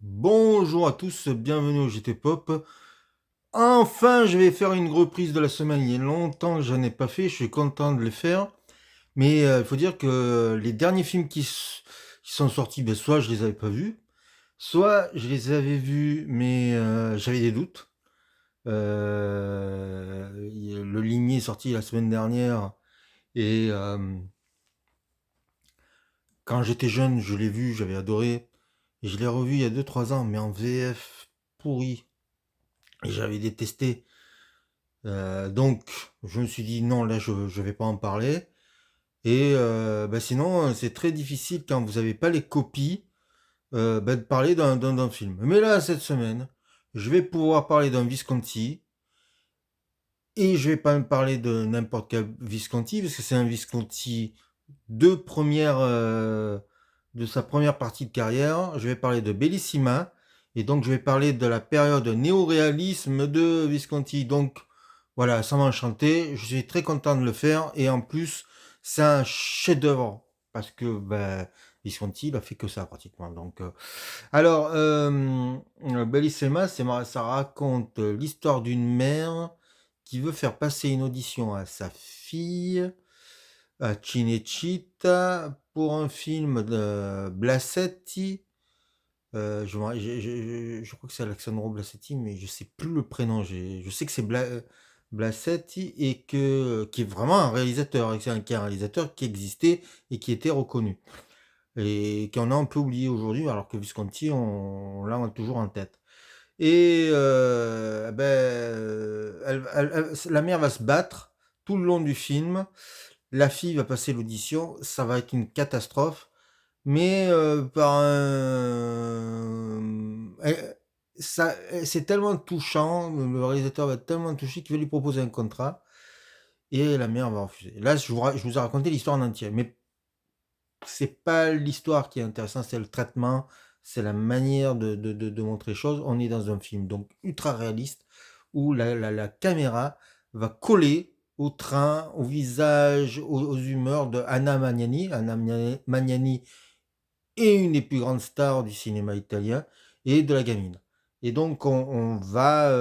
Bonjour à tous, bienvenue au JT Pop. Enfin, je vais faire une reprise de la semaine. Il y a longtemps que je n'en ai pas fait, je suis content de les faire. Mais il faut dire que les derniers films qui sont sortis, ben, soit je les avais pas vus, soit je les avais vus, mais j'avais des doutes. Le Ligné est sorti la semaine dernière, et quand j'étais jeune, je l'ai vu, j'avais adoré. Et je l'ai revu il y a 2 3 ans, mais en VF pourri. Et j'avais détesté. Donc, je me suis dit non, là, je ne vais pas en parler. Et bah, sinon, c'est très difficile quand vous n'avez pas les copies bah, de parler d'un film. Mais là, cette semaine, je vais pouvoir parler d'un Visconti. Et je vais pas me parler de n'importe quel Visconti, parce que c'est un Visconti de de sa première partie de carrière. Je vais parler de Bellissima. Et donc, je vais parler de la période néo-réalisme de Visconti. Donc, voilà, ça m'a enchanté. Je suis très content de le faire. Et en plus, c'est un chef-d'œuvre. Parce que ben, Visconti, il a fait que ça pratiquement. Donc, Bellissima, ça raconte l'histoire d'une mère qui veut faire passer une audition à sa fille, à Cinecittà, pour un film de Blasetti. Je crois que c'est Alexandro Blasetti, mais je sais plus le prénom. Je sais que c'est Blasetti et qui est vraiment un réalisateur, qui est un réalisateur qui existait et qui était reconnu. Et qu'on a un peu oublié aujourd'hui, alors que Visconti, on l'a toujours en tête. Et la mère va se battre tout le long du film. La fille va passer l'audition. Ça va être une catastrophe. Mais c'est tellement touchant. Le réalisateur va être tellement touché qu'il va lui proposer un contrat. Et la mère va refuser. Là, je vous ai raconté l'histoire en entier. Mais c'est pas l'histoire qui est intéressante, c'est le traitement, c'est la manière de montrer les choses. On est dans un film donc ultra réaliste où la caméra va coller au train, au visage, aux humeurs de Anna Magnani. Magnani est une des plus grandes stars du cinéma italien et de la gamine. Et donc on va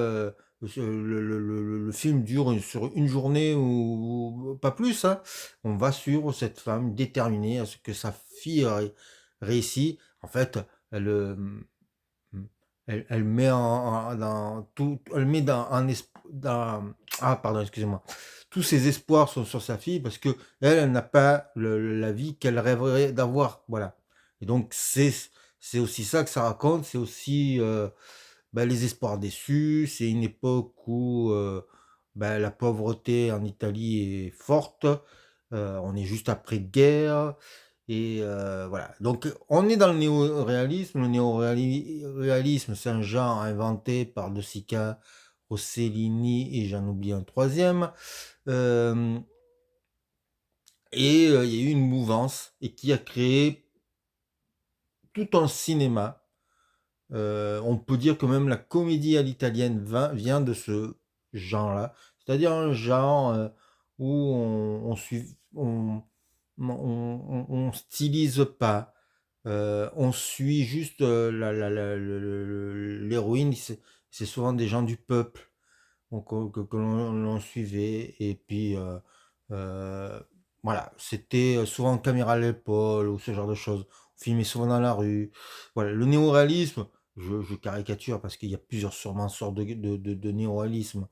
le film dure sur une journée ou pas plus, hein. On va suivre cette femme déterminée à ce que sa fille réussit. En fait, elle, elle met dans tout, elle met ah pardon, excusez-moi. Tous ses espoirs sont sur sa fille parce que elle n'a pas la vie qu'elle rêverait d'avoir. Voilà. Et donc c'est aussi ça que ça raconte. C'est aussi bah, les espoirs déçus. C'est une époque où bah, la pauvreté en Italie est forte. On est juste après-guerre. Et voilà. Donc, on est dans le néo-réalisme. Le néo-réalisme, c'est un genre inventé par De Sica, Rossellini et j'en oublie un troisième. Euh, et il y a eu une mouvance et qui a créé tout un cinéma. On peut dire que même la comédie à l'italienne vient de ce genre-là. C'est-à-dire un genre où on stylise pas. On suit juste l'héroïne. C'est souvent des gens du peuple donc, que l'on suivait. Et puis, euh, voilà, c'était souvent caméra à l'épaule ou ce genre de choses. On filmait souvent dans la rue. Voilà, le néoréalisme, je caricature parce qu'il y a plusieurs sûrement sortes de néoréalisme.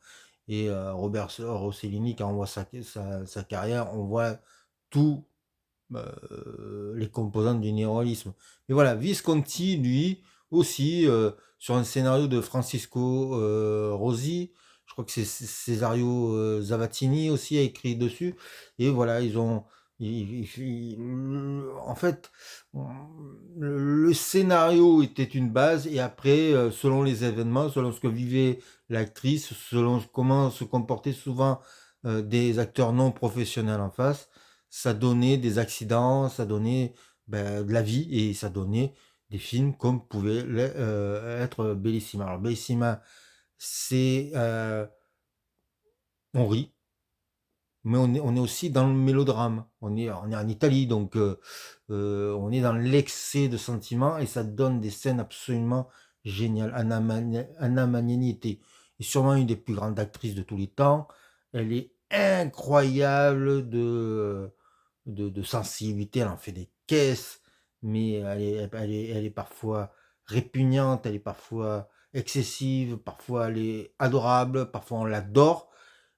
Et Robert Rossellini, quand on voit sa carrière, on voit tout les composantes du néoréalisme. Mais voilà, Visconti, lui, aussi, sur un scénario de Francisco Rosi, je crois que c'est Cesario Zavattini aussi a écrit dessus. Et voilà, ils ont... en fait, le scénario était une base et après, selon les événements, selon ce que vivait l'actrice, selon comment se comportaient souvent des acteurs non professionnels en face, ça donnait des accidents, ça donnait ben, de la vie et ça donnait des films comme pouvait être Bellissima. Alors Bellissima, c'est on rit, mais on est aussi dans le mélodrame. On est en Italie, donc on est dans l'excès de sentiments et ça donne des scènes absolument géniales. Anna Magnani est sûrement une des plus grandes actrices de tous les temps. Elle est incroyable de sensibilité, elle en fait des caisses, mais elle est parfois répugnante, elle est parfois excessive, parfois elle est adorable, parfois on l'adore,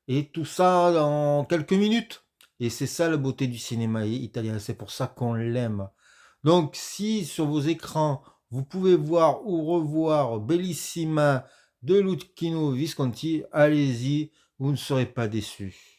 et tout ça en quelques minutes. Et c'est ça la beauté du cinéma italien, c'est pour ça qu'on l'aime. Donc si sur vos écrans, vous pouvez voir ou revoir Bellissima de Luchino Visconti, allez-y, vous ne serez pas déçus.